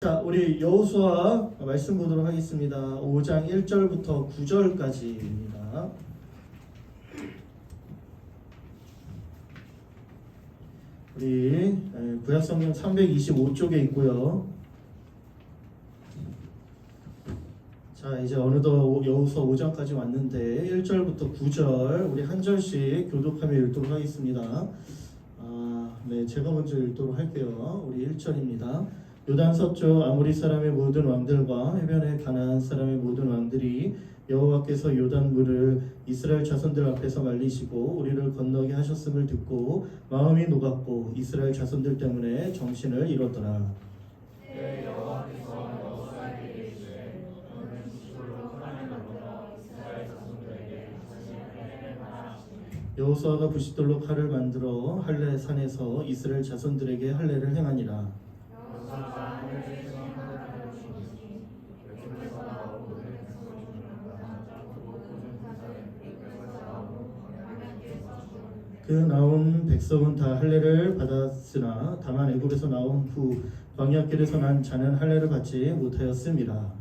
자, 우리 여호수아 말씀 보도록 하겠습니다. 5장 1절부터 9절까지입니다. 우리 구약성경 325쪽에 있고요. 자, 이제 어느덧 여호수아 5장까지 왔는데 1절부터 9절 우리 한 절씩 교독하며 읽도록 하겠습니다. 네, 제가 먼저 읽도록 할게요. 우리 1절입니다. 요단 서쪽 아모리 사람의 모든 왕들과 해변의 가나안 사람의 모든 왕들이 여호와께서 요단 물을 이스라엘 자손들 앞에서 말리시고 우리를 건너게 하셨음을 듣고 마음이 녹았고 이스라엘 자손들 때문에 정신을 잃었더라. 여호수아가 부싯돌로 칼을 만들어 할례 산에서 이스라엘 자손들에게 할례를 행하니라. 그 나온 백성은 다 할례를 받았으나 다만 애굽에서 나온 후 광야길에서 난 자는 할례를 받지 못하였음이라.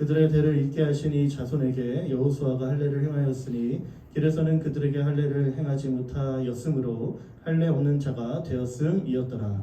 그들의 대를 잇게 하신 이 자손에게 여호수아가 할례를 행하였으니 길에서는 그들에게 할례를 행하지 못하였으므로 할례 없는 자가 되었음이었더라.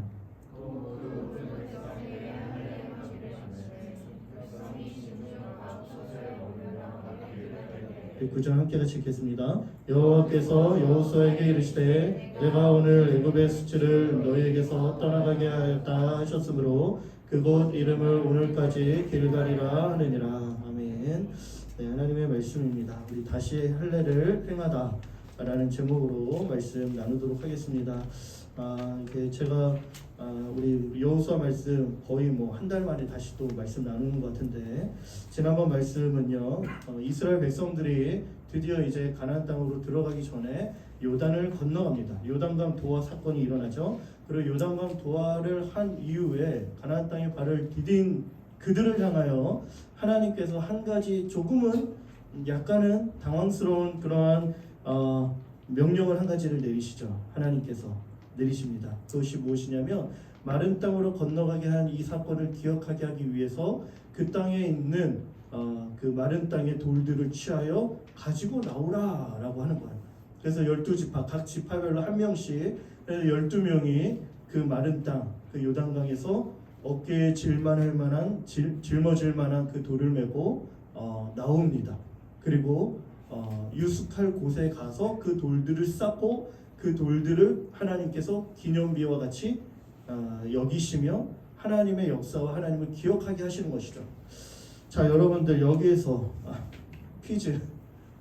구절 함께 같이 읽겠습니다. 여호와께서 여호수아에게 이르시되 내가 오늘 애굽의 수치를 너희에게서 떠나가게 하였다 하셨으므로 그곳 이름을 오늘까지 길갈이라 하느니라. 아멘. 네, 하나님의 말씀입니다. 우리 다시 할례를 행하다라는 제목으로 말씀 나누도록 하겠습니다. 이렇게 제가 우리 여호수아 말씀 거의 한 달 만에 다시 또 말씀 나누는 것 같은데 지난번 말씀은요 이스라엘 백성들이 드디어 이제 가나안 땅으로 들어가기 전에 요단을 건너갑니다. 요단강 도하 사건이 일어나죠. 그리고 요단강 도하를 한 이후에 가나안 땅에 발을 디딘 그들을 향하여 하나님께서 한 가지 조금은 약간은 당황스러운 그러한 명령을 한 가지를 내리시죠. 하나님께서 내리십니다. 그것이 무엇이냐면 마른 땅으로 건너가게 한 이 사건을 기억하게 하기 위해서 그 땅에 있는 그 마른 땅의 돌들을 취하여 가지고 나오라라고 하는 거예요. 그래서 12지파 각 지파별로 한 명씩 12명이 그 마른 땅, 그 요단강에서 어깨에 짊어질 만한 그 돌을 메고 나옵니다. 그리고 유숙할 곳에 가서 그 돌들을 쌓고 그 돌들을 하나님께서 기념비와 같이 여기시며 하나님의 역사와 하나님을 기억하게 하시는 것이죠. 자, 여러분들 여기에서 퀴즈.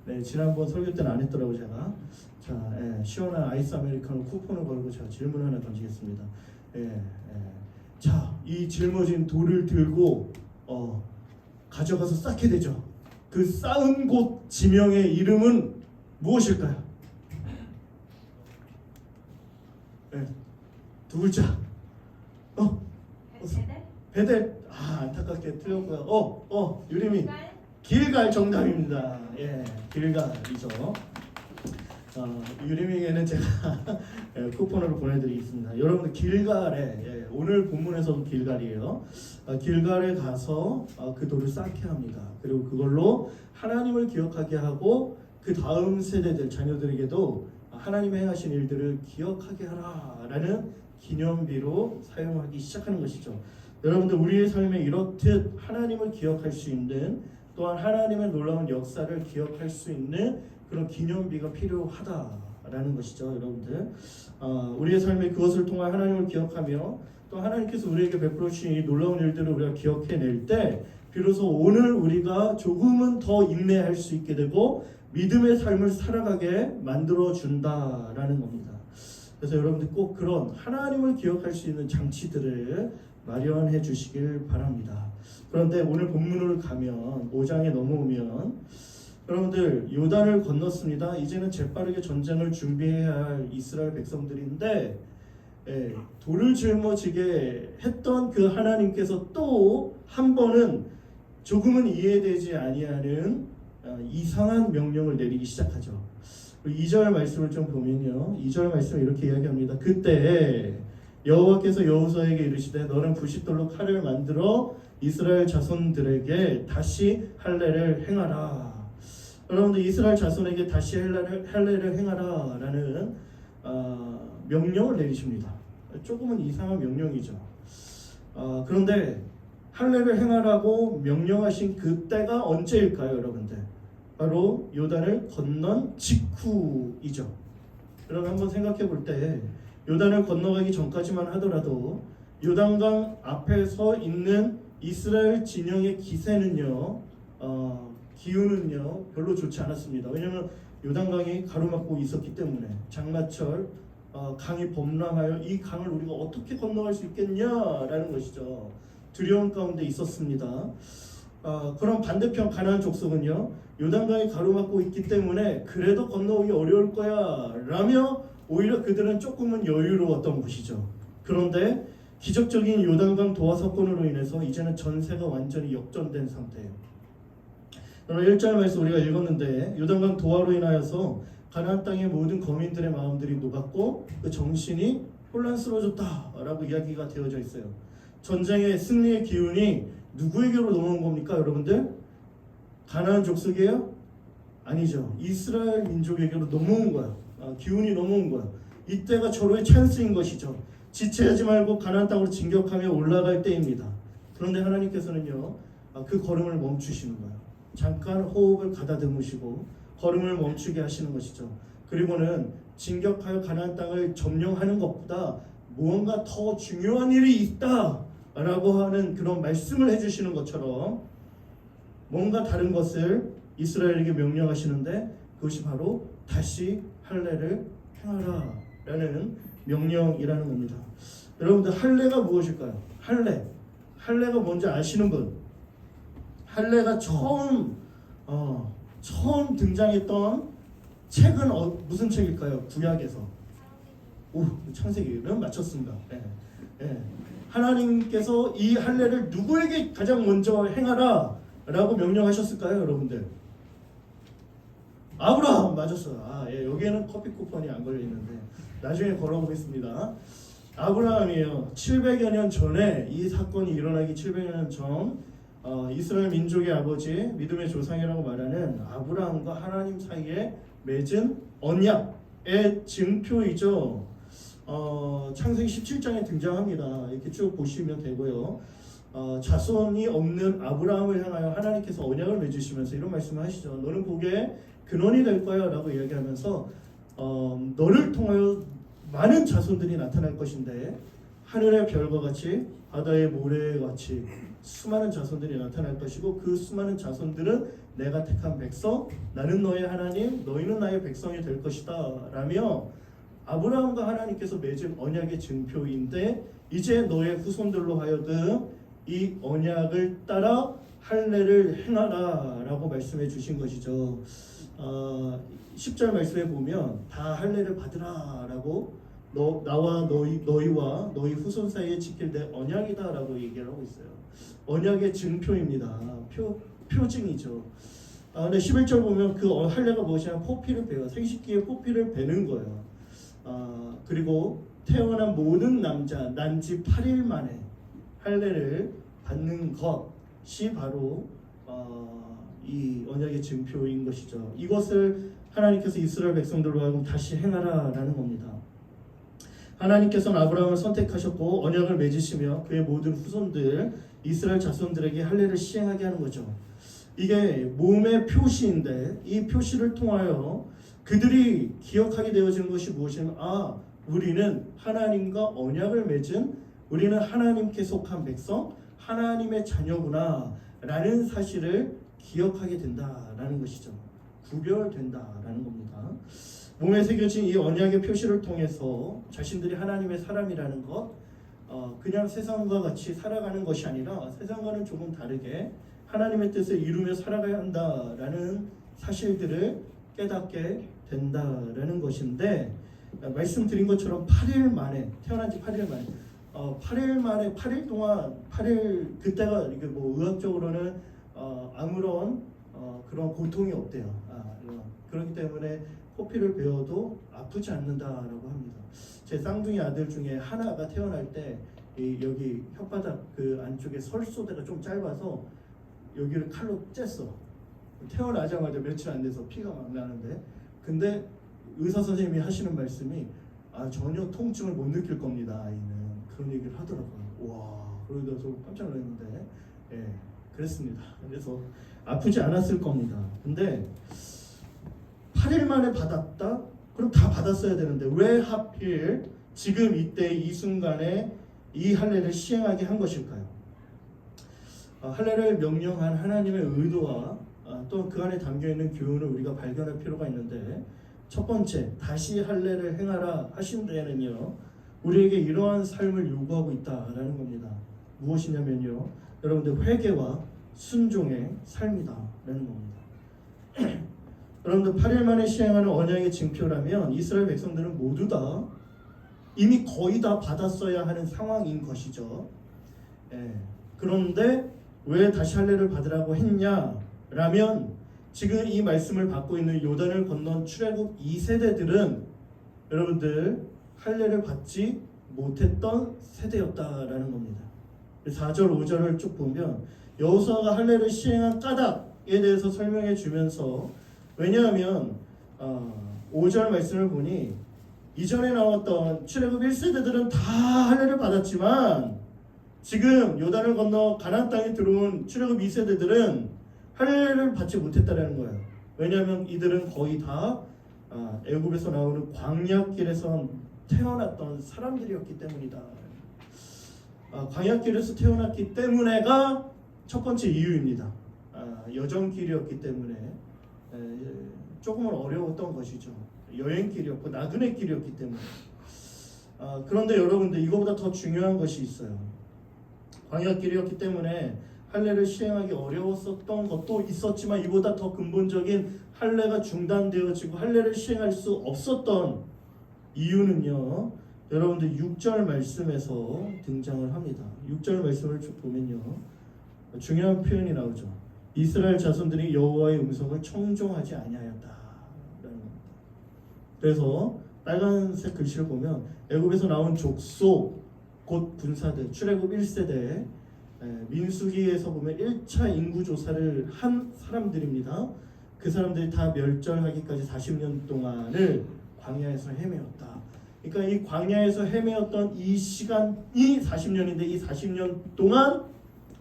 네, 지난번 설교 때는 안 했더라고 제가. 자, 시원한 아이스 아메리카노 쿠폰을 걸고 제가 질문 하나 던지겠습니다. 자, 이 짊어진 돌을 들고 가져가서 쌓게 되죠. 그 쌓은 곳 지명의 이름은 무엇일까요? 두 글자. 베델. 안타깝게 틀렸고요. 유림이 길갈 정답입니다. 길갈이죠. 유림이에게는 제가 쿠폰으로 보내드리겠습니다. 여러분들 길갈에 오늘 본문에서도 길갈이에요. 길갈에 가서 그 돌을 쌓게 합니다. 그리고 그걸로 하나님을 기억하게 하고 그 다음 세대들 자녀들에게도 하나님의 행하신 일들을 기억하게 하라라는 기념비로 사용하기 시작하는 것이죠. 여러분들 우리의 삶에 이렇듯 하나님을 기억할 수 있는 또한 하나님의 놀라운 역사를 기억할 수 있는 그런 기념비가 필요하다라는 것이죠. 여러분들 우리의 삶에 그것을 통해 하나님을 기억하며 또 하나님께서 우리에게 베풀어 주신 이 놀라운 일들을 우리가 기억해낼 때 비로소 오늘 우리가 조금은 더 인내할 수 있게 되고 믿음의 삶을 살아가게 만들어준다라는 겁니다. 그래서 여러분들 꼭 그런 하나님을 기억할 수 있는 장치들을 마련해 주시길 바랍니다. 그런데 오늘 본문을 가면 5장에 넘어오면 여러분들 요단을 건넜습니다. 이제는 재빠르게 전쟁을 준비해야 할 이스라엘 백성들인데 돌을 짊어지게 했던 그 하나님께서 또 한 번은 조금은 이해되지 아니하는 이상한 명령을 내리기 시작하죠. 2절 말씀을 좀 보면요. 2절 말씀을 이렇게 이야기합니다. 그때 여호와께서 여호수아에게 이르시되 너는 부싯돌로 칼을 만들어 이스라엘 자손들에게 다시 할례를 행하라. 여러분들 이스라엘 자손에게 다시 할례를 행하라 라는 명령을 내리십니다. 조금은 이상한 명령이죠. 그런데 할례를 행하라고 명령하신 그때가 언제일까요, 여러분들? 바로 요단을 건넌 직후이죠. 여러분 한번 생각해 볼 때 요단을 건너가기 전까지만 하더라도 요단강 앞에 서 있는 이스라엘 진영의 기세는요, 기운은요 별로 좋지 않았습니다. 왜냐하면 요단강이 가로막고 있었기 때문에 장마철 강이 범람하여 이 강을 우리가 어떻게 건너갈 수 있겠냐라는 것이죠. 두려움 가운데 있었습니다. 그럼 반대편 가나안 족속은요 요단강이 가로막고 있기 때문에 그래도 건너오기 어려울 거야 라며 오히려 그들은 조금은 여유로웠던 것이죠. 그런데 기적적인 요단강 도하 사건으로 인해서 이제는 전세가 완전히 역전된 상태예요. 1절 말씀 우리가 읽었는데 요단강 도하로 인하여서 가나안 땅의 모든 거민들의 마음들이 녹았고 그 정신이 혼란스러워졌다라고 이야기가 되어져 있어요. 전쟁의 승리의 기운이 누구에게로 넘어온 겁니까, 여러분들? 가나안 족속이에요? 아니죠. 이스라엘 민족에게로 넘어온 거야. 기운이 넘어온 거야. 이때가 절호의 찬스인 것이죠. 지체하지 말고 가나안 땅으로 진격하며 올라갈 때입니다. 그런데 하나님께서는요, 그 걸음을 멈추시는 거예요. 잠깐 호흡을 가다듬으시고 걸음을 멈추게 하시는 것이죠. 그리고는 진격하여 가나안 땅을 점령하는 것보다 무언가 더 중요한 일이 있다라고 하는 그런 말씀을 해주시는 것처럼 뭔가 다른 것을 이스라엘에게 명령하시는데 그것이 바로 다시 할례를 행하라라는 명령이라는 겁니다. 여러분들 할례가 무엇일까요? 할례가 뭔지 아시는 분? 할례가 처음 등장했던 책은 무슨 책일까요? 구약에서. 창세기는 맞췄습니다. 하나님께서 이 할례를 누구에게 가장 먼저 행하라 라고 명령하셨을까요, 여러분들? 아브라함 맞았어요. 여기에는 커피 쿠폰이 안 걸려있는데 나중에 걸어보겠습니다. 아브라함이에요. 700여 년 전에 이 사건이 일어나기 700여 년 전 이스라엘 민족의 아버지, 믿음의 조상이라고 말하는 아브라함과 하나님 사이에 맺은 언약의 증표이죠. 창세기 17장에 등장합니다. 이렇게 쭉 보시면 되고요. 자손이 없는 아브라함을 향하여 하나님께서 언약을 맺으시면서 이런 말씀을 하시죠. 너는 복의 근원이 될 거야 라고 이야기하면서 너를 통하여 많은 자손들이 나타날 것인데 하늘의 별과 같이 바다의 모래같이 수많은 자손들이 나타날 것이고 그 수많은 자손들은 내가 택한 백성, 나는 너의 하나님, 너희는 나의 백성이 될 것이다 라며 아브라함과 하나님께서 맺은 언약의 증표인데 이제 너의 후손들로 하여금 이 언약을 따라 할례를 행하라 라고 말씀해 주신 것이죠. 10절 말씀에 보면 다 할례를 받으라 라고 나와 너희와 너희 후손 사이에 지킬 내 언약이다 라고 얘기를 하고 있어요. 언약의 증표입니다. 표징이죠. 근데 11절 보면 그 할례가 무엇이냐면 포피를 베어 생식기에 포피를 베는 거예요. 그리고 태어난 모든 남자 난지 8일 만에 할례를 받는 것이 바로 이 언약의 증표인 것이죠. 이것을 하나님께서 이스라엘 백성들로 하여금 다시 행하라라는 겁니다. 하나님께서는 아브라함을 선택하셨고 언약을 맺으시며 그의 모든 후손들 이스라엘 자손들에게 할례를 시행하게 하는 거죠. 이게 몸의 표시인데 이 표시를 통하여 그들이 기억하게 되어지는 것이 무엇이냐면 우리는 하나님과 언약을 맺은 우리는 하나님께 속한 백성 하나님의 자녀구나 라는 사실을 기억하게 된다라는 것이죠. 구별된다라는 겁니다. 몸에 새겨진 이 언약의 표시를 통해서 자신들이 하나님의 사람이라는 것 그냥 세상과 같이 살아가는 것이 아니라 세상과는 조금 다르게 하나님의 뜻을 이루며 살아가야 한다라는 사실들을 깨닫게 된다라는 것인데, 말씀드린 것처럼 8일 만에, 태어난 지 8일 만에 8일 만에 8일 동안 8일, 그때가 이게 뭐 의학적으로는 아무런 그런 고통이 없대요. 그렇기 때문에 코피를 베어도 아프지 않는다라고 합니다. 제 쌍둥이 아들 중에 하나가 태어날 때 여기 혓바닥 그 안쪽에 설소대가 좀 짧아서 여기를 칼로 쬐어. 태어나자마자 며칠 안 돼서 피가 막 나는데, 근데 의사 선생님이 하시는 말씀이 전혀 통증을 못 느낄 겁니다, 아이는. 그런 얘기를 하더라고요. 와, 그러다 저 깜짝 놀랐는데, 예, 그랬습니다. 그래서 아프지 않았을 겁니다. 근데 8일 만에 받았다? 그럼 다 받았어야 되는데 왜 하필 지금 이때 이 순간에 이 할례를 시행하게 한 것일까요? 할례를 명령한 하나님의 의도와 또 그 안에 담겨있는 교훈을 우리가 발견할 필요가 있는데, 첫 번째, 다시 할례를 행하라 하신 데에는요, 우리에게 이러한 삶을 요구하고 있다라는 겁니다. 무엇이냐면요, 여러분들 회개와 순종의 삶이다라는 겁니다. 여러분들 8일 만에 시행하는 언약의 징표라면 이스라엘 백성들은 모두 다 이미 거의 다 받았어야 하는 상황인 것이죠. 그런데 왜 다시 할례를 받으라고 했냐라면, 지금 이 말씀을 받고 있는 요단을 건넌 출애굽 2세대들은 여러분들 할례를 받지 못했던 세대였다라는 겁니다. 4절 5절을 쭉 보면 여호수아가 할례를 시행한 까닭에 대해서 설명해 주면서, 왜냐하면 5절 말씀을 보니 이전에 나왔던 출애굽 1세대들은 다 할례를 받았지만 지금 요단을 건너 가나안 땅에 들어온 출애굽 2세대들은 할례를 받지 못했다라는 거예요. 왜냐하면 이들은 거의 다 애굽에서 나오는 광야길에서 태어났던 사람들이었기 때문이다. 광야길에서 태어났기 때문에가 첫 번째 이유입니다. 여정길이었기 때문에 조금은 어려웠던 것이죠. 여행길이었고 나그네 길이었기 때문에. 그런데 여러분들, 이거보다 더 중요한 것이 있어요. 광야길이었기 때문에 할례를 시행하기 어려웠었던 것도 있었지만, 이보다 더 근본적인 할례가 중단되어지고 할례를 시행할 수 없었던 이유는요, 여러분들 6절 말씀에서 등장을 합니다. 6절 말씀을 쭉 보면요, 중요한 표현이 나오죠. 이스라엘 자손들이 여호와의 음성을 청종하지 아니하였다라는 겁니다. 그래서 빨간색 글씨를 보면 애굽에서 나온 족속 곧 군사들, 출애굽 1세대, 민수기에서 보면 1차 인구 조사를 한 사람들입니다. 그 사람들이 다 멸절하기까지 40년 동안을 광야에서 헤매었다. 그러니까 이 광야에서 헤매었던 이 시간이 40년인데, 이 40년 동안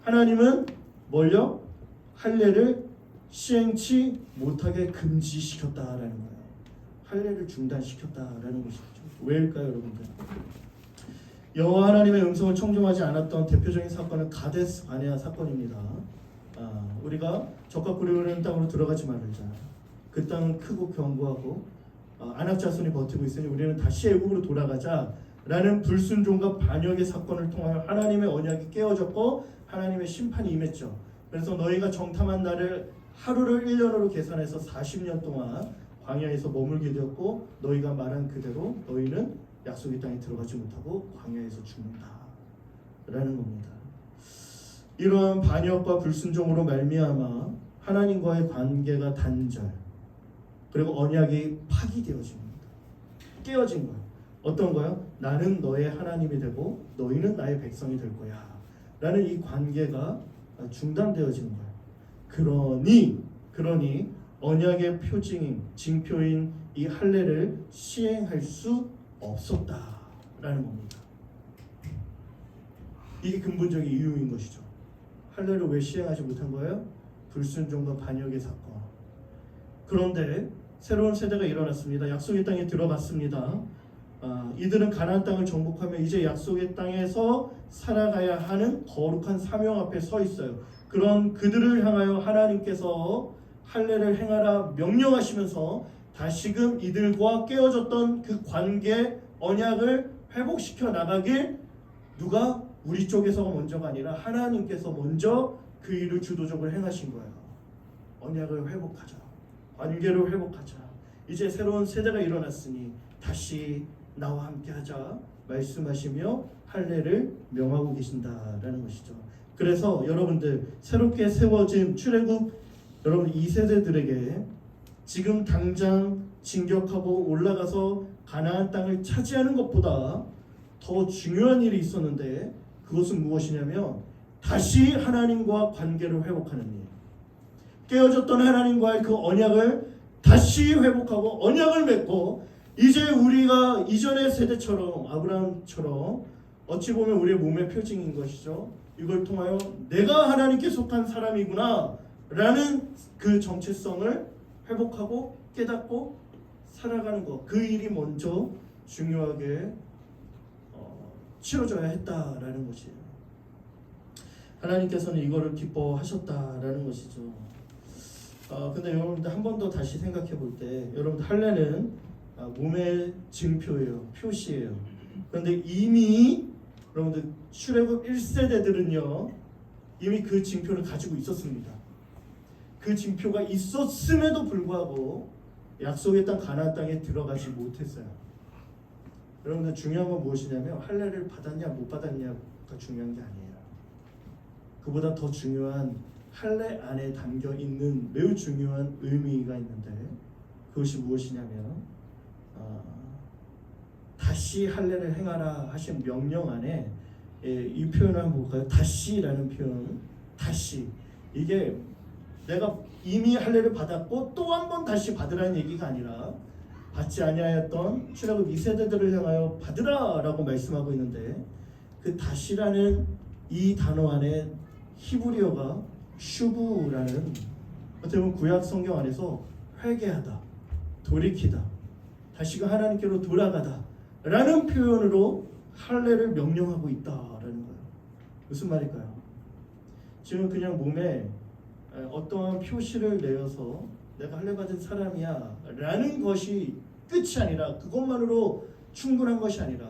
하나님은 뭘요? 할례를 시행치 못하게 금지시켰다라는 거예요. 할례를 중단시켰다라는 것이죠. 왜일까요, 여러분들? 여호와 하나님의 음성을 청종하지 않았던 대표적인 사건은 가데스 바네아 사건입니다. 우리가 적과 꿀이 흐르는 땅으로 들어가지 말자. 그 땅은 크고 견고하고 아낙 자손이 버티고 있으니 우리는 다시 애굽으로 돌아가자라는 불순종과 반역의 사건을 통하여 하나님의 언약이 깨어졌고 하나님의 심판이 임했죠. 그래서 너희가 정탐한 날을 하루를 1년으로 계산해서 40년 동안 광야에서 머물게 되었고, 너희가 말한 그대로 너희는 약속의 땅에 들어가지 못하고 광야에서 죽는다라는 겁니다. 이러한 반역과 불순종으로 말미암아 하나님과의 관계가 단절, 그리고 언약이 파기되어집니다. 깨어진 거예요. 어떤 거요? 나는 너의 하나님이 되고 너희는 나의 백성이 될 거야 라는 이 관계가 중단되어지는 거예요. 그러니 언약의 표징인 징표인 이 할례를 시행할 수 없었다라는 겁니다. 이게 근본적인 이유인 것이죠. 할례를 왜 시행하지 못한 거예요? 불순종과 반역의 사건. 그런데 새로운 세대가 일어났습니다. 약속의 땅에 들어갔습니다. 이들은 가나안 땅을 정복하며 이제 약속의 땅에서 살아가야 하는 거룩한 사명 앞에 서 있어요. 그런 그들을 향하여 하나님께서 할례를 행하라 명령하시면서 다시금 이들과 깨어졌던 그 관계, 언약을 회복시켜 나가길 누가? 우리 쪽에서가 먼저가 아니라 하나님께서 먼저 그 일을 주도적으로 행하신 거예요. 언약을 회복하자. 관계를 회복하자. 이제 새로운 세대가 일어났으니 다시 나와 함께하자 말씀하시며 할례를 명하고 계신다라는 것이죠. 그래서 여러분들 새롭게 세워진 출애굽 여러분 2세대들에게 지금 당장 진격하고 올라가서 가나안 땅을 차지하는 것보다 더 중요한 일이 있었는데 그것은 무엇이냐면 다시 하나님과 관계를 회복하는 일. 깨어졌던 하나님과의 그 언약을 다시 회복하고 언약을 맺고 이제 우리가 이전의 세대처럼 아브라함처럼 어찌 보면 우리의 몸의 표징인 것이죠. 이걸 통하여 내가 하나님께 속한 사람이구나 라는 그 정체성을 회복하고 깨닫고 살아가는 것, 그 일이 먼저 중요하게 치러져야 했다라는 것이에요. 하나님께서는 이거를 기뻐하셨다라는 것이죠. 근데 여러분들 한 번 더 다시 생각해 볼 때 여러분들 할례는 몸의 증표예요. 표시예요. 그런데 이미 여러분들 출애굽 1세대들은요 이미 그 징표를 가지고 있었습니다. 그 징표가 있었음에도 불구하고 약속의 땅 가나안 땅에 들어가지 못했어요. 여러분들 중요한 건 무엇이냐면 할례를 받았냐 못 받았냐가 중요한 게 아니에요. 그보다 더 중요한 할례 안에 담겨 있는 매우 중요한 의미가 있는데 그것이 무엇이냐면 다시 할례를 행하라 하신 명령 안에 이 표현을 한번 볼까요? 다시라는 표현, 다시. 이게 내가 이미 할례를 받았고 또 한 번 다시 받으라는 얘기가 아니라 받지 아니하였던 출애굽 2세대들을 향하여 받으라라고 말씀하고 있는데 그 다시라는 이 단어 안에 히브리어가 슈브라는 어떻게 보면 구약 성경 안에서 회개하다, 돌이키다, 다시가 하나님께로 돌아가다 라는 표현으로 할례를 명령하고 있다라는 거예요. 무슨 말일까요? 지금 그냥 몸에 어떠한 표시를 내어서 내가 할례 받은 사람이야 라는 것이 끝이 아니라 그것만으로 충분한 것이 아니라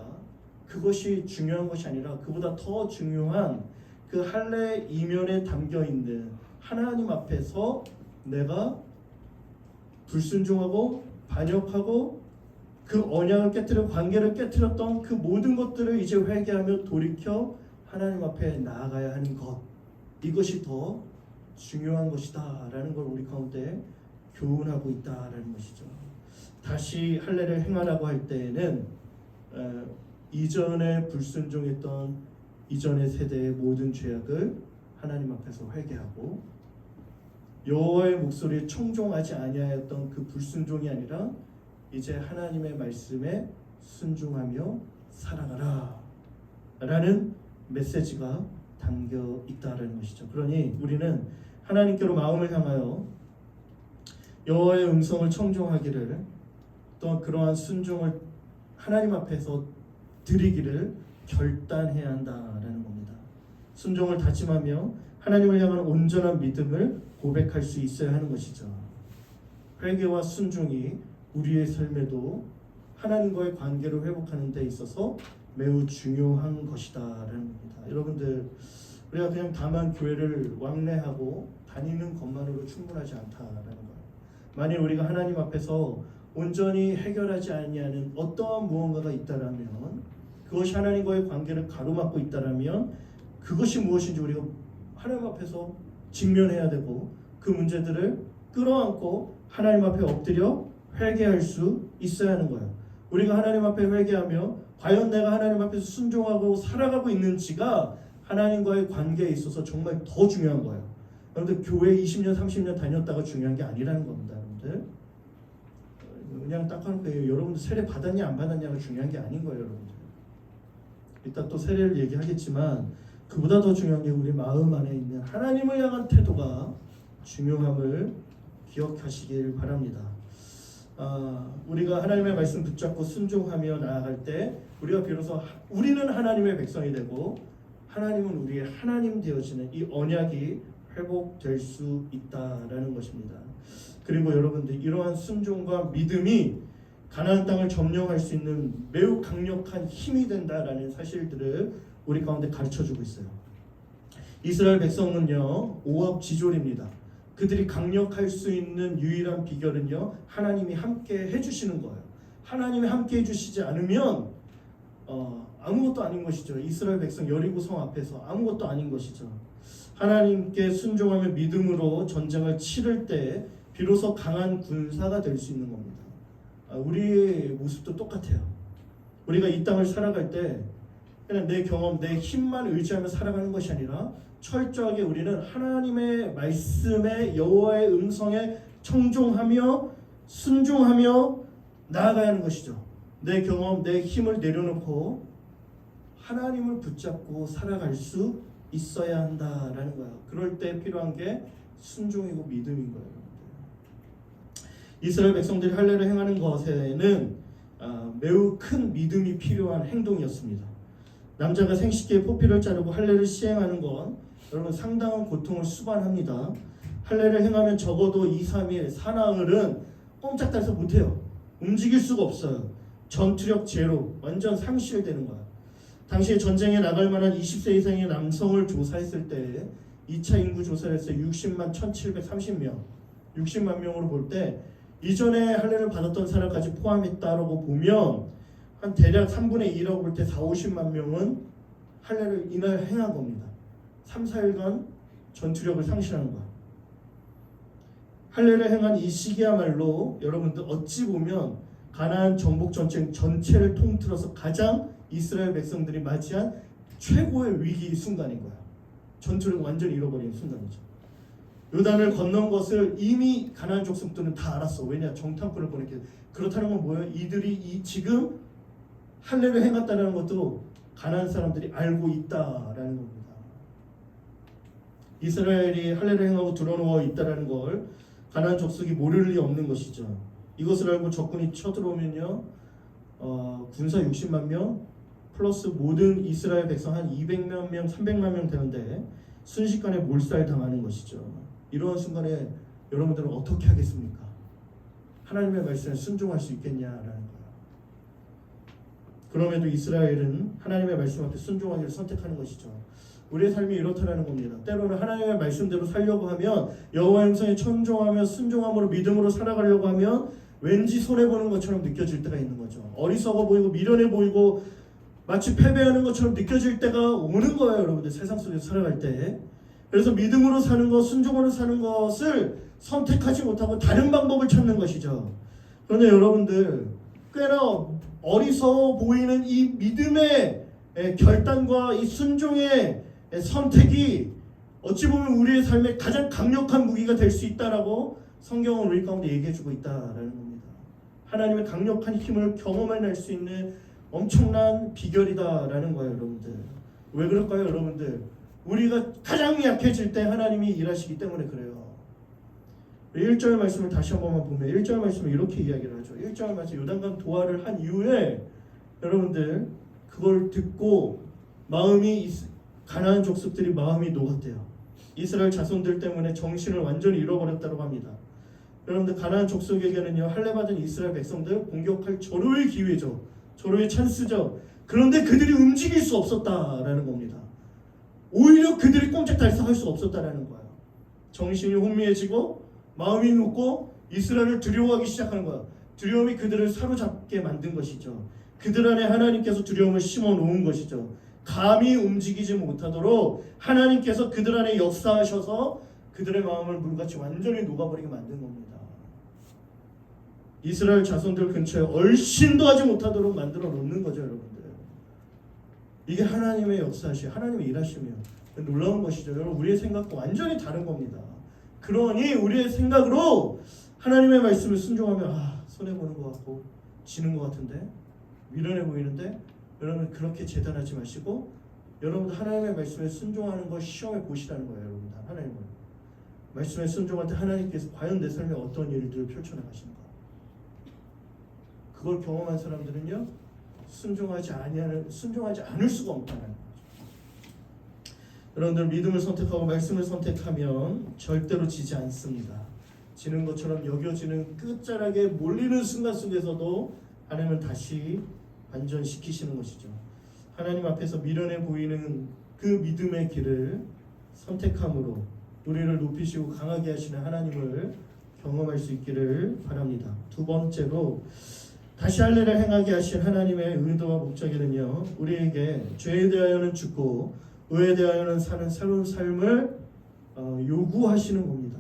그것이 중요한 것이 아니라 그보다 더 중요한 그 할례 이면에 담겨 있는 하나님 앞에서 내가 불순종하고 반역하고 그 언약을 깨뜨려 관계를 깨뜨렸던 그 모든 것들을 이제 회개하며 돌이켜 하나님 앞에 나아가야 하는 것, 이것이 더 중요한 것이다 라는 걸 우리 가운데 교훈하고 있다라는 것이죠. 다시 할례를 행하라고 할 때에는 이전에 불순종했던 이전의 세대의 모든 죄악을 하나님 앞에서 회개하고 여호와의 목소리에 청종하지 아니하였던 그 불순종이 아니라 이제 하나님의 말씀에 순종하며 살아가라 라는 메시지가 담겨 있다라는 것이죠. 그러니 우리는 하나님께로 마음을 향하여 여호와의 음성을 청종하기를 또 그러한 순종을 하나님 앞에서 드리기를 결단해야 한다라는 겁니다. 순종을 다짐하며 하나님을 향한 온전한 믿음을 고백할 수 있어야 하는 것이죠. 회개와 순종이 우리의 삶에도 하나님과의 관계를 회복하는 데 있어서 매우 중요한 것이다라는 겁니다. 여러분들 우리가 그냥 다만 교회를 왕래하고 다니는 것만으로 충분하지 않다라는 거예요. 만일 우리가 하나님 앞에서 온전히 해결하지 아니하는 어떠한 무언가가 있다라면 그것이 하나님과의 관계를 가로막고 있다라면 그것이 무엇인지 우리가 하나님 앞에서 직면해야 되고 그 문제들을 끌어안고 하나님 앞에 엎드려 회개할 수 있어야 하는 거예요. 우리가 하나님 앞에 회개하며 과연 내가 하나님 앞에서 순종하고 살아가고 있는지가 하나님과의 관계에 있어서 정말 더 중요한 거예요. 여러분들 교회 20년 30년 다녔다가 중요한 게 아니라는 겁니다. 여러분들 그냥 딱 하는 거예요. 여러분들 세례 받았냐 안 받았냐가 중요한 게 아닌 거예요. 여러분들 이따 또 세례를 얘기하겠지만 그보다 더 중요한 게 우리 마음 안에 있는 하나님을 향한 태도가 중요함을 기억하시길 바랍니다. 우리가 하나님의 말씀 붙잡고 순종하며 나아갈 때 우리가 비로소 우리는 하나님의 백성이 되고 하나님은 우리의 하나님 되어지는 이 언약이 회복될 수 있다라는 것입니다. 그리고 여러분들 이러한 순종과 믿음이 가나안 땅을 점령할 수 있는 매우 강력한 힘이 된다라는 사실들을 우리 가운데 가르쳐주고 있어요. 이스라엘 백성은요 오합지졸입니다. 그들이 강력할 수 있는 유일한 비결은요, 하나님이 함께 해주시는 거예요. 하나님이 함께 해주시지 않으면 아무것도 아닌 것이죠. 이스라엘 백성 여리고 성 앞에서 아무것도 아닌 것이죠. 하나님께 순종하며 믿음으로 전쟁을 치를 때 비로소 강한 군사가 될 수 있는 겁니다. 우리의 모습도 똑같아요. 우리가 이 땅을 살아갈 때 그냥 내 경험, 내 힘만 의지하며 살아가는 것이 아니라 철저하게 우리는 하나님의 말씀에, 여호와의 음성에 청종하며 순종하며 나아가야 하는 것이죠. 내 경험, 내 힘을 내려놓고 하나님을 붙잡고 살아갈 수 있어야 한다라는 거예요. 그럴 때 필요한 게 순종이고 믿음인 거예요. 이스라엘 백성들이 할례를 행하는 것에는 매우 큰 믿음이 필요한 행동이었습니다. 남자가 생식기에 포피를 자르고 할례를 시행하는 건 여러분 상당한 고통을 수반합니다. 할례를 행하면 적어도 2, 3일, 사나흘은 꼼짝달싹 못해요. 움직일 수가 없어요. 전투력 제로, 완전 상실되는 거야. 당시에 전쟁에 나갈 만한 20세 이상의 남성을 조사했을 때 2차 인구 조사를 했어요. 60만 1730명 60만 명으로 볼 때 이전에 할례를 받았던 사람까지 포함했다라고 보면 한 대략 3분의 2라고 볼 때 4, 50만 명은 할례를 이날 행한 겁니다. 3, 4일간 전투력을 상실하는 거야. 할례를 행한 이 시기야말로 여러분들 어찌 보면 가나안 정복 전쟁 전체를 통틀어서 가장 이스라엘 백성들이 맞이한 최고의 위기 순간인 거야. 전투를 완전히 잃어버린 순간이죠. 요단을 건넌 것을 이미 가나안 족속들은 다 알았어. 왜냐? 정탐꾼을 보냈기. 그렇다는 건 뭐예요? 이들이 지금 할례를 행했다는 것도 가나안 사람들이 알고 있다라는 겁니다. 이스라엘이 할례를 행하고 드러누워 있다라는 걸 가나안 족속이 모를 리 없는 것이죠. 이것을 알고 적군이 쳐들어오면요, 군사 60만 명 플러스 모든 이스라엘 백성 한 200만 명, 300만 명 되는데 순식간에 몰살당하는 것이죠. 이러한 순간에 여러분들은 어떻게 하겠습니까? 하나님의 말씀에 순종할 수 있겠냐라는 거예요. 그럼에도 이스라엘은 하나님의 말씀 앞에 순종하기를 선택하는 것이죠. 우리의 삶이 이렇다라는 겁니다. 때로는 하나님의 말씀대로 살려고 하면, 여호와의 음성에 청종하며 순종함으로 믿음으로 살아가려고 하면 왠지 손해보는 것처럼 느껴질 때가 있는 거죠. 어리석어 보이고 미련해 보이고 마치 패배하는 것처럼 느껴질 때가 오는 거예요. 여러분들 세상 속에서 살아갈 때. 그래서 믿음으로 사는 것, 순종으로 사는 것을 선택하지 못하고 다른 방법을 찾는 것이죠. 그런데 여러분들 꽤나 어리석어 보이는 이 믿음의 결단과 이 순종의 선택이 어찌 보면 우리의 삶에 가장 강력한 무기가 될 수 있다라고 성경은 우리 가운데 얘기해주고 있다라는 겁니다. 하나님의 강력한 힘을 경험해낼 수 있는 엄청난 비결이다라는 거예요, 여러분들. 왜 그럴까요, 여러분들? 우리가 가장 약해질 때 하나님이 일하시기 때문에 그래요. 1절 말씀을 다시 한 번만 보면 1절 말씀을 이렇게 이야기를 하죠. 1절 말씀 요단강 도하를 한 이후에 여러분들 그걸 듣고 가나안 족속들이 마음이 녹았대요. 이스라엘 자손들 때문에 정신을 완전히 잃어버렸다고 합니다. 여러분들 가나안 족속에게는요, 할례 받은 이스라엘 백성들 공격할 절호의 기회죠. 절호의 찬스죠. 그런데 그들이 움직일 수 없었다라는 겁니다. 오히려 그들이 꼼짝달싹할 수 없었다라는 거예요. 정신이 혼미해지고 마음이 녹고 이스라엘을 두려워하기 시작하는 거예요. 두려움이 그들을 사로잡게 만든 것이죠. 그들 안에 하나님께서 두려움을 심어 놓은 것이죠. 감히 움직이지 못하도록 하나님께서 그들 안에 역사하셔서 그들의 마음을 물같이 완전히 녹아버리게 만든 겁니다. 이스라엘 자손들 근처에 얼씬도 하지 못하도록 만들어 놓는 거죠, 여러분들. 이게 하나님의 역사시, 하나님의 일하시며 놀라운 것이죠. 여러분, 우리의 생각과 완전히 다른 겁니다. 그러니 우리의 생각으로 하나님의 말씀을 순종하면 손해보는 것 같고 지는 것 같은데 미련해 보이는데, 여러분 그렇게 재단하지 마시고 여러분들 하나님의 말씀에 순종하는 거 시험해 보시라는 거예요. 여러분들 하나님을 말씀에 순종할 때 하나님께서 과연 내 삶에 어떤 일들을 펼쳐나가시는가, 그걸 경험한 사람들은요 순종하지 않을 수가 없다는 거죠. 여러분들 믿음을 선택하고 말씀을 선택하면 절대로 지지 않습니다. 지는 것처럼 여겨지는 끝자락에 몰리는 순간 속에서도 하나님은 다시 반전시키시는 것이죠. 하나님 앞에서 미련해 보이는 그 믿음의 길을 선택함으로 우리를 높이시고 강하게 하시는 하나님을 경험할 수 있기를 바랍니다. 두 번째로 다시 할례를 행하게 하신 하나님의 의도와 목적에는요, 우리에게 죄에 대하여는 죽고 의에 대하여는 사는 새로운 삶을 요구하시는 겁니다.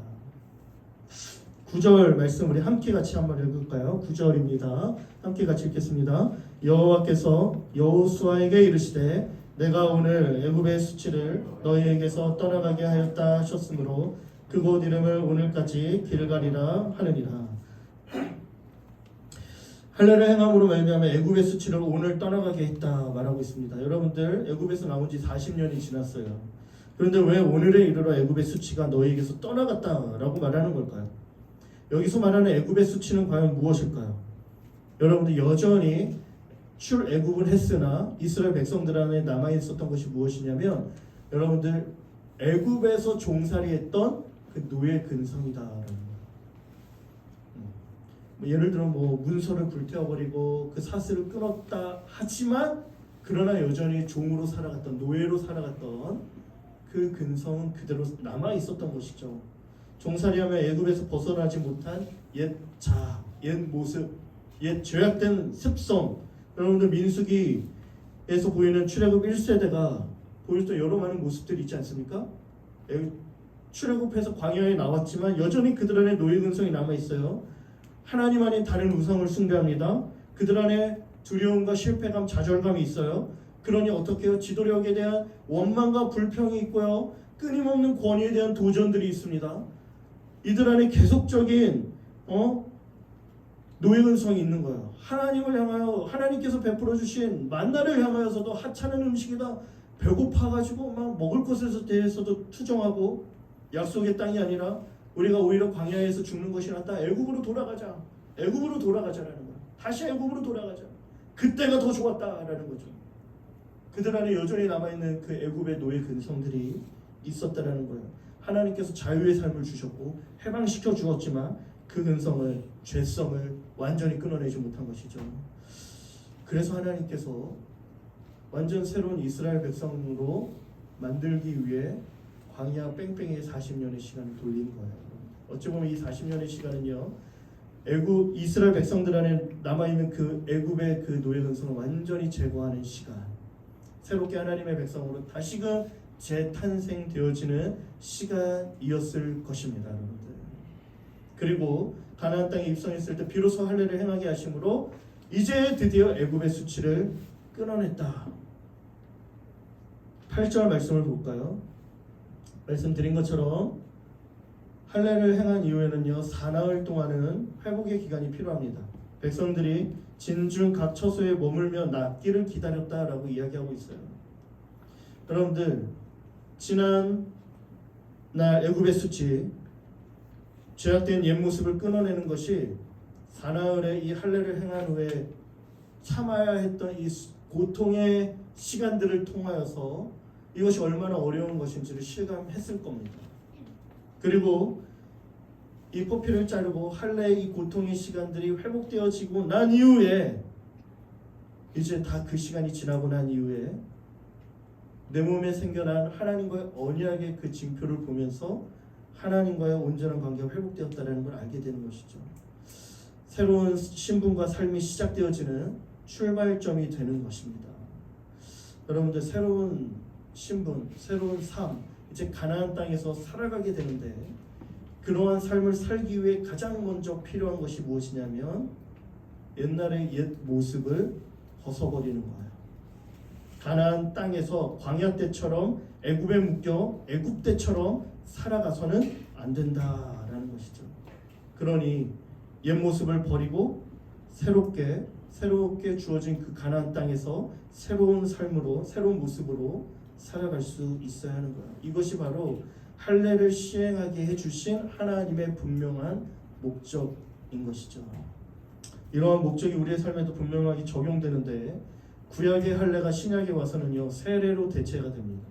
9절 말씀 우리 함께 같이 한번 읽을까요? 9절입니다. 함께 같이 읽겠습니다. 여호와께서 여호수아에게 이르시되 내가 오늘 애굽의 수치를 너희에게서 떠나가게 하였다 하셨으므로 그곳 이름을 오늘까지 길갈이라 하느니라. 할례를 행함으로 말미암아 애굽의 수치를 오늘 떠나가게 했다 말하고 있습니다. 여러분들 애굽에서 나온 지 40년이 지났어요. 그런데 왜 오늘에 이르러 애굽의 수치가 너희에게서 떠나갔다라고 말하는 걸까요? 여기서 말하는 애굽의 수치는 과연 무엇일까요? 여러분들 여전히 출애굽은 했으나 이스라엘 백성들 안에 남아 있었던 것이 무엇이냐면 여러분들 애굽에서 종살이했던 그 노예 근성이다라는 거예요. 예를 들어 문서를 불태워버리고 그 사슬을 끊었다 하지만 그러나 여전히 종으로 살아갔던 노예로 살아갔던 그 근성은 그대로 남아 있었던 것이죠. 종살이하며 애굽에서 벗어나지 못한 옛 자아, 옛 모습, 옛 죄악된 습성. 여러분들 민수기에서 보이는 출애굽 1세대가 보여줬던 여러 많은 모습들이 있지 않습니까? 출애굽해서 광야에 나왔지만 여전히 그들 안에 노예 근성이 남아 있어요. 하나님 아닌 다른 우상을 숭배합니다. 그들 안에 두려움과 실패감, 좌절감이 있어요. 그러니 어떻게 해요? 지도력에 대한 원망과 불평이 있고요. 끊임없는 권위에 대한 도전들이 있습니다. 이들 안에 계속적인 노예 근성이 있는 거예요. 하나님을 향하여 하나님께서 베풀어 주신 만나를 향하여서도 하찮은 음식이다. 배고파가지고 막 먹을 것에 대해서도 투정하고 약속의 땅이 아니라 우리가 오히려 광야에서 죽는 것이 낫다. 애굽으로 돌아가자. 애굽으로 돌아가자라는 거야. 다시 애굽으로 돌아가자. 그때가 더 좋았다라는 거죠. 그들 안에 여전히 남아있는 그 애굽의 노예 근성들이 있었다라는 거예요. 하나님께서 자유의 삶을 주셨고 해방시켜 주었지만 그 근성을, 죄성을 완전히 끊어내지 못한 것이죠. 그래서 하나님께서 완전 새로운 이스라엘 백성으로 만들기 위해 광야 뺑뺑이의 40년의 시간을 돌린 거예요. 어찌 보면 이 40년의 시간은요, 애굽 이스라엘 백성들 안에 남아있는 그 애굽의 그 노예 근성을 완전히 제거하는 시간, 새롭게 하나님의 백성으로 다시금 재탄생되어지는 시간이었을 것입니다, 여러분들. 그리고 가나안 땅에 입성했을 때 비로소 할례를 행하게 하심으로 이제 드디어 애굽의 수치를 끊어냈다. 8절 말씀을 볼까요? 말씀드린 것처럼 할례를 행한 이후에는요, 사나흘 동안은 회복의 기간이 필요합니다. 백성들이 진중 각 처소에 머물며 낫기를 기다렸다라고 이야기하고 있어요. 여러분들, 지난 날 애굽의 수치, 죄악된 옛 모습을 끊어내는 것이 사나흘의 이 할례를 행한 후에 참아야 했던 이 고통의 시간들을 통하여서 이것이 얼마나 어려운 것인지를 실감했을 겁니다. 그리고 이 포피를 자르고 할례의 이 고통의 시간들이 회복되어지고 난 이후에 이제 다 그 시간이 지나고 난 이후에 내 몸에 생겨난 하나님과의 언약의 그 징표를 보면서 하나님과의 온전한 관계가 회복되었다는 걸 알게 되는 것이죠. 새로운 신분과 삶이 시작되어지는 출발점이 되는 것입니다. 여러분들, 새로운 신분, 새로운 삶, 이제 가나안 땅에서 살아가게 되는데 그러한 삶을 살기 위해 가장 먼저 필요한 것이 무엇이냐면 옛날의 옛 모습을 벗어버리는 거예요. 가나안 땅에서 광야 때처럼 애굽에 묶여 애굽 때처럼 살아가서는 안 된다라는 것이죠. 그러니 옛 모습을 버리고 새롭게 주어진 그 가나안 땅에서 새로운 삶으로, 새로운 모습으로 살아갈 수 있어야 하는 거예요. 이것이 바로 할례를 시행하게 해주신 하나님의 분명한 목적인 것이죠. 이러한 목적이 우리의 삶에도 분명하게 적용되는데 구약의 할례가 신약에 와서는요, 세례로 대체가 됩니다.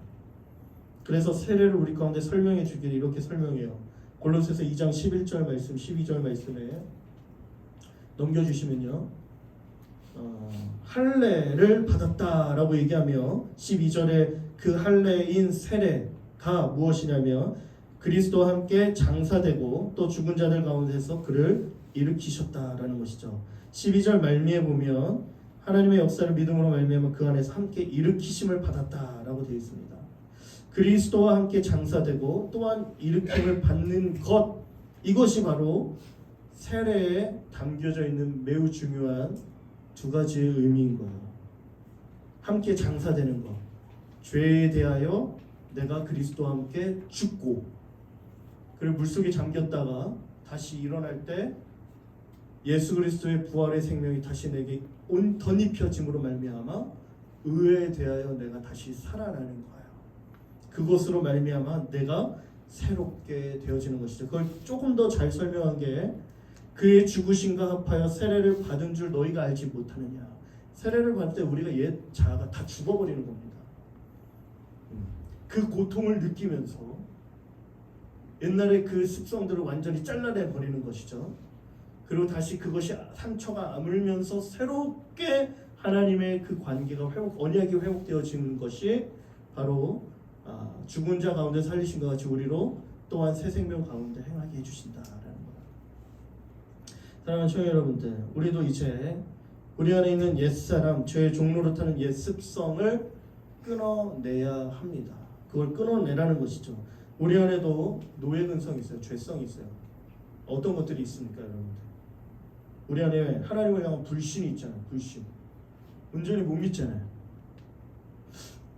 그래서 세례를 우리 가운데 설명해 주길 이렇게 설명해요. 골로새서 2장 11절 말씀, 12절 말씀에 넘겨주시면요, 할례를 받았다라고 얘기하며 12절에 그 할례인 세례가 무엇이냐면 그리스도와 함께 장사되고 또 죽은 자들 가운데서 그를 일으키셨다라는 것이죠. 12절 말미에 보면 하나님의 역사를 믿음으로 말미암아 그 안에서 함께 일으키심을 받았다라고 되어 있습니다. 그리스도와 함께 장사되고 또한 일으킴을 받는 것, 이것이 바로 세례에 담겨져 있는 매우 중요한 두 가지의 의미인 거예요. 함께 장사되는 것, 죄에 대하여 내가 그리스도와 함께 죽고 그리고 물속에 잠겼다가 다시 일어날 때 예수 그리스도의 부활의 생명이 다시 내게 덧입혀짐으로 말미암아 의에 대하여 내가 다시 살아나는 거예요. 그것으로 말미암아 내가 새롭게 되어지는 것이죠. 그걸 조금 더 잘 설명한 게 그의 죽으심과 합하여 세례를 받은 줄 너희가 알지 못하느냐. 세례를 받을 때 우리가 옛 자아가 다 죽어버리는 겁니다. 그 고통을 느끼면서 옛날에 그 습성들을 완전히 잘라내 버리는 것이죠. 그리고 다시 그것이 상처가 아물면서 새롭게 하나님의 그 관계가 언약이 회복되어지는 것이 바로 죽은 자 가운데 살리신 것 같이 우리로 또한 새 생명 가운데 행하게 해주신다라는 거예요. 사랑하는 청년 여러분들, 우리도 이제 우리 안에 있는 옛사람, 죄의 종로로 타는 옛 습성을 끊어내야 합니다. 그걸 끊어내라는 것이죠. 우리 안에도 노예 근성이 있어요. 죄성이 있어요. 어떤 것들이 있습니까, 여러분들? 우리 안에 하나님을 향한 불신이 있잖아요. 불신. 온전히 못 믿잖아요.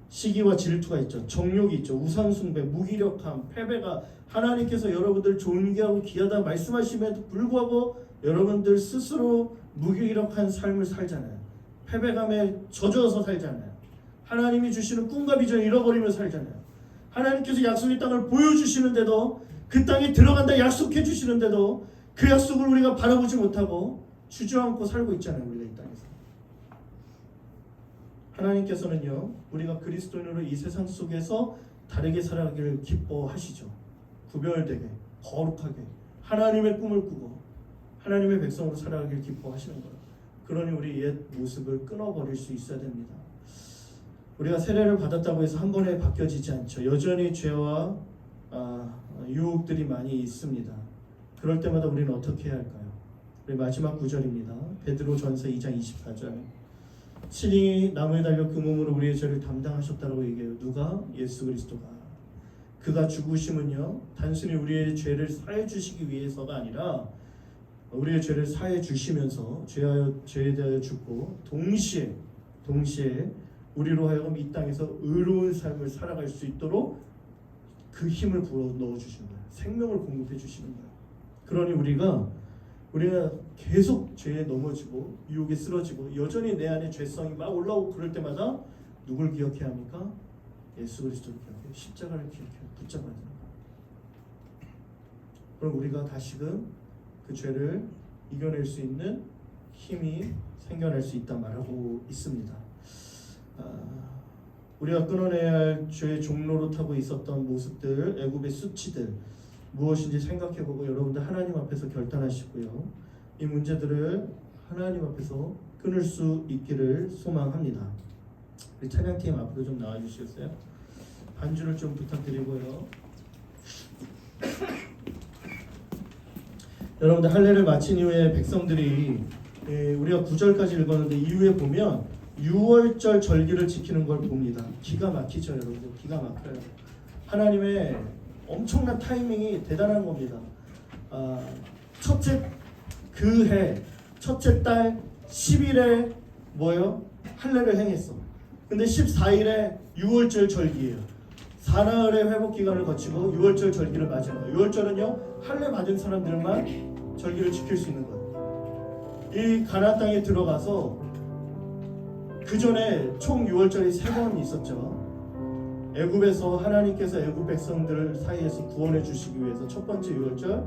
시기와 질투가 있죠. 정욕이 있죠. 우상숭배, 무기력함, 패배가 하나님께서 여러분들 존귀하고 귀하다 말씀하심에도 불구하고 여러분들 스스로 무기력한 삶을 살잖아요. 패배감에 젖어서 살잖아요. 하나님이 주시는 꿈과 비전을 잃어버리며 살잖아요. 하나님께서 약속의 땅을 보여주시는데도 그 땅에 들어간다 약속해 주시는데도 그 약속을 우리가 바라보지 못하고 주저앉고 살고 있잖아요. 우리가 이 땅에서. 하나님께서는요, 우리가 그리스도인으로 이 세상 속에서 다르게 살아가기를 기뻐하시죠. 구별되게, 거룩하게 하나님의 꿈을 꾸고 하나님의 백성으로 살아가기를 기뻐하시는 거예요. 그러니 우리 옛 모습을 끊어버릴 수 있어야 됩니다. 우리가 세례를 받았다고 해서 한 번에 바뀌어지지 않죠. 여전히 죄와 유혹들이 많이 있습니다. 그럴 때마다 우리는 어떻게 해야 할까요? 우리 마지막 구절입니다. 베드로전서 2장 24절. 친히 나무에 달려 그 몸으로 우리의 죄를 담당하셨다고 얘기해요. 누가? 예수 그리스도가. 그가 죽으심은요, 단순히 우리의 죄를 사해 주시기 위해서가 아니라 우리의 죄를 사해 주시면서 죄에 대하여 죽고 동시에 우리로 하여금 이 땅에서 의로운 삶을 살아갈 수 있도록 그 힘을 불어 넣어 주시는 거예요. 생명을 공급해 주시는 거예요. 그러니 우리가 계속 죄에 넘어지고 유혹에 쓰러지고 여전히 내 안에 죄성이 막 올라오고 그럴 때마다 누굴 기억해야 합니까? 예수 그리스도를 기억해요. 십자가를 기억해요. 붙잡아야 되는 거예요. 그럼 우리가 다시금 그 죄를 이겨낼 수 있는 힘이 생겨날 수 있다 말하고 있습니다. 우리가 끊어내야 할 죄의 종로로 타고 있었던 모습들, 애굽의 수치들 무엇인지 생각해보고 여러분들 하나님 앞에서 결단하시고요. 이 문제들을 하나님 앞에서 끊을 수 있기를 소망합니다. 우리 찬양팀 앞으로 좀 나와주시겠어요? 반주를 좀 부탁드리고요. 여러분들 할례를 마친 이후에 백성들이 우리가 9절까지 읽었는데 이후에 보면 6월절 절기를 지키는 걸 봅니다. 기가 막히죠, 여러분들. 기가 막혀요. 하나님의 엄청난 타이밍이 대단한 겁니다. 첫째 그해 첫째 달 10일에 뭐예요? 할례를 행했어. 근데 14일에 6월절 절기예요. 사나흘의 회복 기간을 거치고 6월절 절기를 맞이하는 거예요. 6월절은요, 할례 받은 사람들만 절기를 지킬 수 있는 거예요. 이 가나안 땅에 들어가서 그 전에 총 6월절이 3번 있었죠. 애굽에서 하나님께서 애굽 백성들 사이에서 구원해 주시기 위해서 첫 번째 6월절,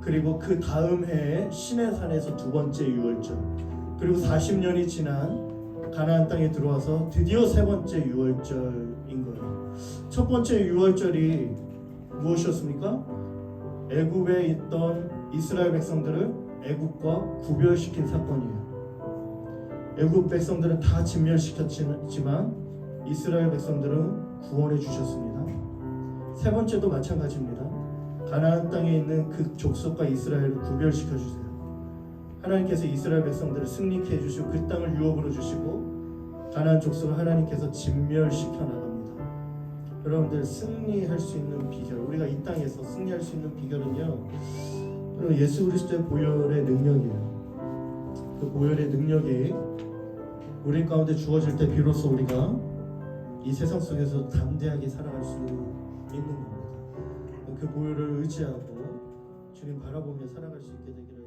그리고 그 다음 해에 시내산에서 두 번째 6월절, 그리고 40년이 지난 가나안 땅에 들어와서 드디어 세 번째 6월절인 거예요. 첫 번째 6월절이 무엇이었습니까? 애굽에 있던 이스라엘 백성들을 애굽과 구별시킨 사건이에요. 애굽 백성들은 다 진멸시켰지만 이스라엘 백성들은 구원해 주셨습니다. 세 번째도 마찬가지입니다. 가나안 땅에 있는 그 족속과 이스라엘을 구별시켜 주세요. 하나님께서 이스라엘 백성들을 승리케 해주시고 그 땅을 유업으로 주시고 가나안 족속을 하나님께서 진멸시켜 나갑니다. 여러분들 승리할 수 있는 비결, 우리가 이 땅에서 승리할 수 있는 비결은요, 여러분 예수 그리스도의 보혈의 능력이에요. 그 보혈의 능력이 우리 가운데 주어질 때 비로소 우리가 이 세상 속에서 담대하게 살아갈 수 있는 겁니다. 그 보혈을 의지하고 주님 바라보며 살아갈 수 있게 되기를